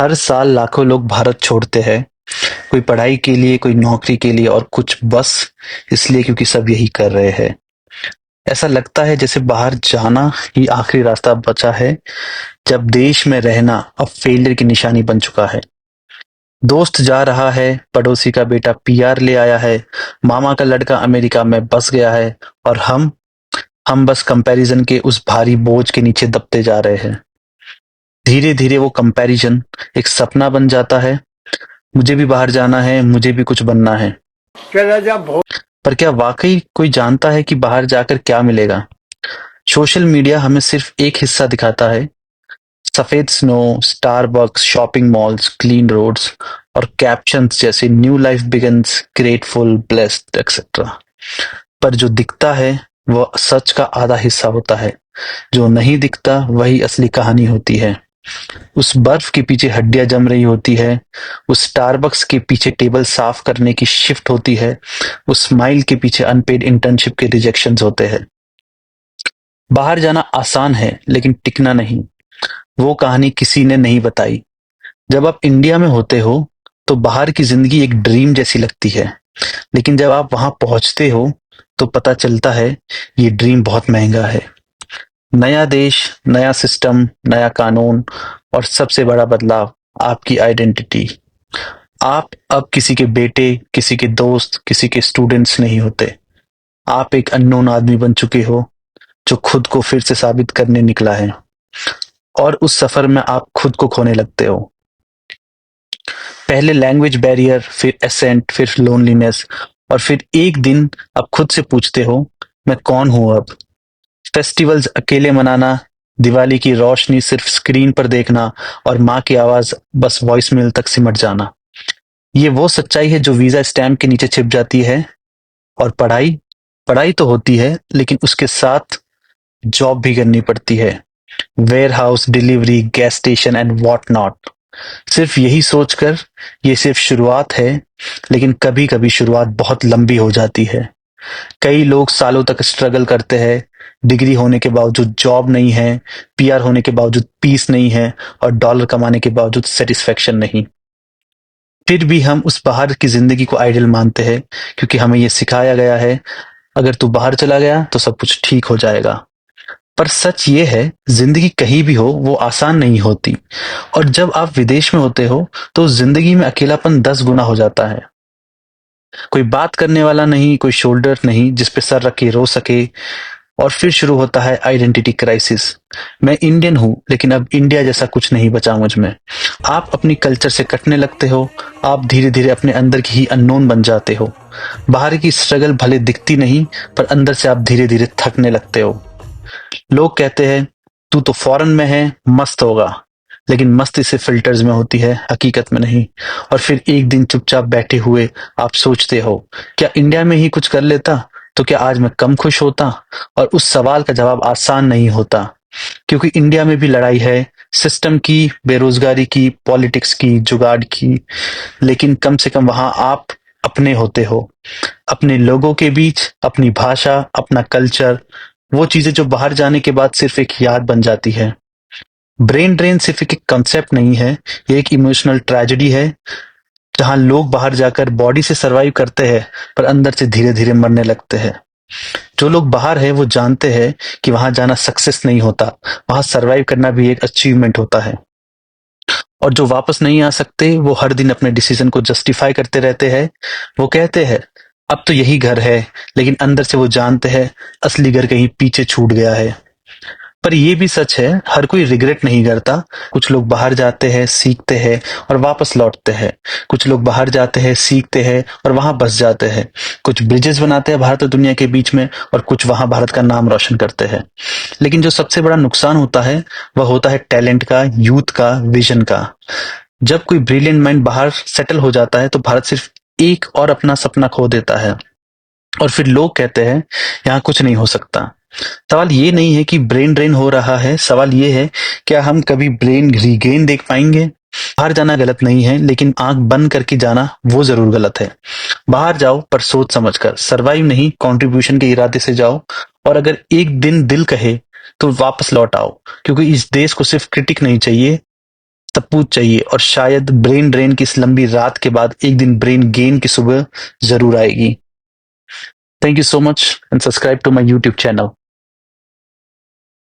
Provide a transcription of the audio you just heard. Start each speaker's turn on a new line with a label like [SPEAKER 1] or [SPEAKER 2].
[SPEAKER 1] हर साल लाखों लोग भारत छोड़ते हैं, कोई पढ़ाई के लिए, कोई नौकरी के लिए और कुछ बस इसलिए क्योंकि सब यही कर रहे हैं। ऐसा लगता है जैसे बाहर जाना ही आखिरी रास्ता बचा है, जब देश में रहना अब फेलियर की निशानी बन चुका है। दोस्त जा रहा है, पड़ोसी का बेटा पीआर ले आया है, मामा का लड़का अमेरिका में बस गया है और हम बस कंपैरिजन के उस भारी बोझ के नीचे दबते जा रहे हैं। धीरे-धीरे वो कंपैरिजन एक सपना बन जाता है, मुझे भी बाहर जाना है, मुझे भी कुछ बनना है। पर क्या वाकई कोई जानता है कि बाहर जाकर क्या मिलेगा? सोशल मीडिया हमें सिर्फ एक हिस्सा दिखाता है, सफेद snow, Starbucks, shopping malls, clean roads और कैप्शंस जैसे new life begins, grateful, blessed etcetera. पर जो दिखता है वह सच का आधा हिस्सा होता है। जो नहीं दिखता वही असली कहानी होती है। उस बर्फ के पीछे हड्डियां जम रही होती है, उस स्टारबक्स के पीछे टेबल साफ करने की शिफ्ट होती है, उस स्माइल के पीछे अनपेड इंटर्नशिप के रिजेक्शंस होते हैं। बाहर जाना आसान है लेकिन टिकना नहीं। वो कहानी किसी ने नहीं बताई। जब आप इंडिया में होते हो तो बाहर की जिंदगी एक ड्रीम जैसी लगती है, लेकिन जब आप वहां पहुंचते हो तो पता चलता है ये ड्रीम बहुत महंगा है। नया देश, नया सिस्टम, नया कानून और सबसे बड़ा बदलाव, आपकी आइडेंटिटी। आप अब किसी के बेटे, किसी के दोस्त, किसी के स्टूडेंट्स नहीं होते। आप एक अननोन आदमी बन चुके हो जो खुद को फिर से साबित करने निकला है, और उस सफर में आप खुद को खोने लगते हो। पहले लैंग्वेज बैरियर, फिर एसेंट, फिर लोनलीनेस और फिर एक दिन आप खुद से पूछते हो, मैं कौन हूं अब? फेस्टिवल्स अकेले मनाना, दिवाली की रोशनी सिर्फ स्क्रीन पर देखना और माँ की आवाज बस वॉइसमेल तक सिमट जाना। ये वो सच्चाई है जो वीजा स्टैम्प के नीचे छिप जाती है। और पढ़ाई, पढ़ाई तो होती है लेकिन उसके साथ जॉब भी करनी पड़ती है। Warehouse, delivery, gas station and what not. सिर्फ यही सोचकर ये सिर्फ शुरुआत है, लेकिन कभी कभी शुरुआत बहुत लंबी हो जाती है। कई लोग सालों तक स्ट्रगल करते हैं, डिग्री होने के बावजूद जॉब नहीं है, पीआर होने के बावजूद पीस नहीं है और डॉलर कमाने के बावजूद सेटिस्फेक्शन नहीं। फिर भी हम उस बाहर की जिंदगी को आइडियल मानते हैं, क्योंकि हमें ये सिखाया गया है, अगर तू बाहर चला गया तो सब कुछ ठीक हो जाएगा। पर सच ये है, जिंदगी कहीं भी हो वो आसान नहीं होती, और जब आप विदेश में होते हो तो जिंदगी में अकेलापन 10 गुना हो जाता है। कोई बात करने वाला नहीं, कोई शोल्डर नहीं जिस पे सर रख के रो सके। और फिर शुरू होता है आइडेंटिटी क्राइसिस। मैं इंडियन हूँ लेकिन अब इंडिया जैसा कुछ नहीं बचा मुझ में। आप अपनी कल्चर से कटने लगते हो, आप धीरे धीरे अपने अंदर की ही अननोन बन जाते हो। बाहर की स्ट्रगल भले दिखती नहीं, पर अंदर से आप धीरे धीरे थकने लगते हो। लोग कहते हैं तू तो फॉरेन में है, मस्त होगा, लेकिन मस्ती से फिल्टर्स में होती है, हकीकत में नहीं। और फिर एक दिन चुपचाप बैठे हुए आप सोचते हो, क्या इंडिया में ही कुछ कर लेता तो क्या आज मैं कम खुश होता? और उस सवाल का जवाब आसान नहीं होता, क्योंकि इंडिया में भी लड़ाई है, सिस्टम की, बेरोजगारी की, पॉलिटिक्स की, जुगाड़ की। लेकिन कम से कम वहां आप अपने होते हो, अपने लोगों के बीच, अपनी भाषा, अपना कल्चर, वो चीजें जो बाहर जाने के बाद सिर्फ एक याद बन जाती है। ब्रेन ड्रेन सिर्फ एक कंसेप्ट नहीं है, ये एक इमोशनल ट्रेजेडी है, जहां लोग बाहर जाकर बॉडी से सरवाइव करते हैं पर अंदर से धीरे धीरे मरने लगते हैं। जो लोग बाहर है वो जानते हैं कि वहां जाना सक्सेस नहीं होता, वहां सरवाइव करना भी एक अचीवमेंट होता है। और जो वापस नहीं आ सकते वो हर दिन अपने डिसीजन को जस्टिफाई करते रहते हैं। वो कहते हैं अब तो यही घर है, लेकिन अंदर से वो जानते हैं असली घर कहीं पीछे छूट गया है। पर ये भी सच है, हर कोई रिग्रेट नहीं करता। कुछ लोग बाहर जाते हैं, सीखते हैं और वापस लौटते हैं। कुछ लोग बाहर जाते हैं, सीखते हैं और वहां बस जाते हैं। कुछ ब्रिजेस बनाते हैं भारत और दुनिया के बीच में, और कुछ वहां भारत का नाम रोशन करते हैं। लेकिन जो सबसे बड़ा नुकसान होता है वह होता है टैलेंट का, यूथ का, विजन का। जब कोई ब्रिलियंट माइंड बाहर सेटल हो जाता है तो भारत सिर्फ एक और अपना सपना खो देता है, और फिर लोग कहते हैं यहाँ कुछ नहीं हो सकता। सवाल ये नहीं है कि ब्रेन ड्रेन हो रहा है, सवाल ये है क्या हम कभी ब्रेन रीगेन देख पाएंगे? बाहर जाना गलत नहीं है, लेकिन आंख बंद करके जाना वो जरूर गलत है। बाहर जाओ पर सोच समझकर, सरवाइव नहीं कंट्रीब्यूशन के इरादे से जाओ। और अगर एक दिन दिल कहे तो वापस लौट आओ, क्योंकि इस देश को सिर्फ क्रिटिक नहीं चाहिए, सबूत चाहिए और शायद ब्रेन ड्रेन की इस लंबी रात के बाद एक दिन ब्रेन गेन की सुबह ज़रूर आएगी। Thank you so much and subscribe to my YouTube channel.